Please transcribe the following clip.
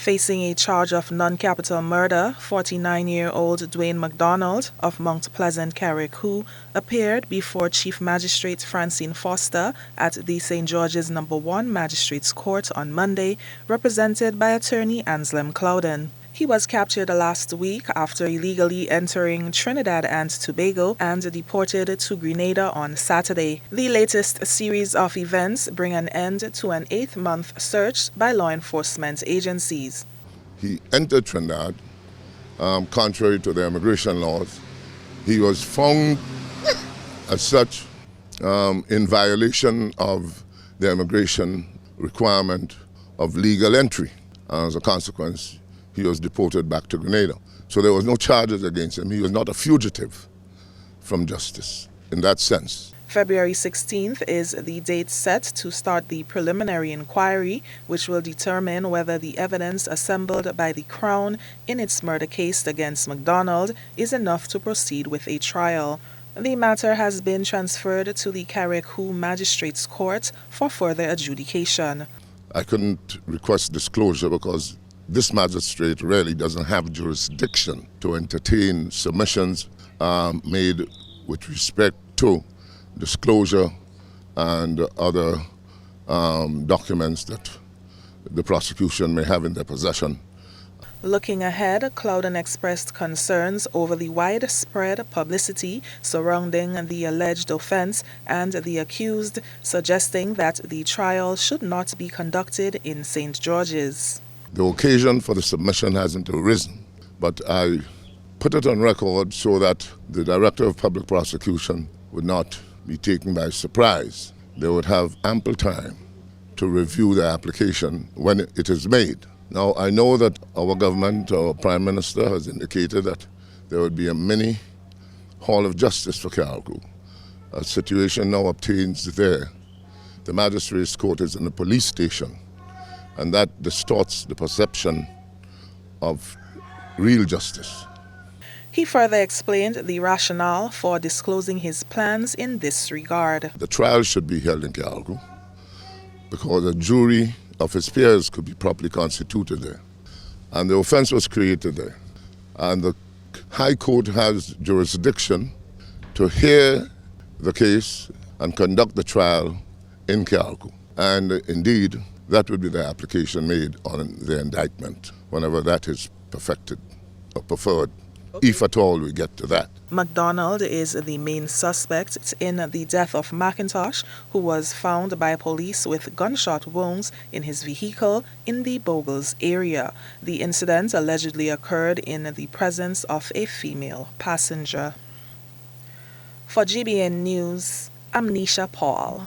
Facing a charge of non-capital murder, 49-year-old Dwayne Mc Donald of Mount Pleasant, Carriacou, appeared before Chief Magistrate Francine Foster at the St. George's No. 1 Magistrates Court on Monday, represented by attorney Anslem Clouden. He was captured last week after illegally entering Trinidad and Tobago and deported to Grenada on Saturday. The latest series of events bring an end to an 8-month search by law enforcement agencies. He entered Trinidad contrary to the immigration laws. He was found as such in violation of the immigration requirement of legal entry. As a consequence, he was deported back to Grenada. So there was no charges against him. He was not a fugitive from justice in that sense. February 16th is the date set to start the preliminary inquiry, which will determine whether the evidence assembled by the Crown in its murder case against Mc Donald is enough to proceed with a trial. The matter has been transferred to the Carriacou Magistrates Court for further adjudication. I couldn't request disclosure because this magistrate really doesn't have jurisdiction to entertain submissions made with respect to disclosure and other documents that the prosecution may have in their possession. Looking ahead, Clouden expressed concerns over the widespread publicity surrounding the alleged offense and the accused, suggesting that the trial should not be conducted in St. George's. The occasion for the submission hasn't arisen, but I put it on record so that the Director of Public Prosecution would not be taken by surprise. They would have ample time to review the application when it is made. Now, I know that our government, our Prime Minister, has indicated that there would be a mini Hall of Justice for Carriacou. A situation now obtains there. The Magistrates Court is in the police station, and that distorts the perception of real justice. He further explained the rationale for disclosing his plans in this regard. The trial should be held in Carriacou because a jury of his peers could be properly constituted there. And the offense was created there. And the High Court has jurisdiction to hear the case and conduct the trial in Carriacou. And indeed, that would be the application made on the indictment whenever that is perfected or preferred, if at all we get to that. Mc Donald is the main suspect in the death of Mc Intosh, who was found by police with gunshot wounds in his vehicle in the Bogles area. The incident allegedly occurred in the presence of a female passenger. For GBN News, I'm Nisha Paul.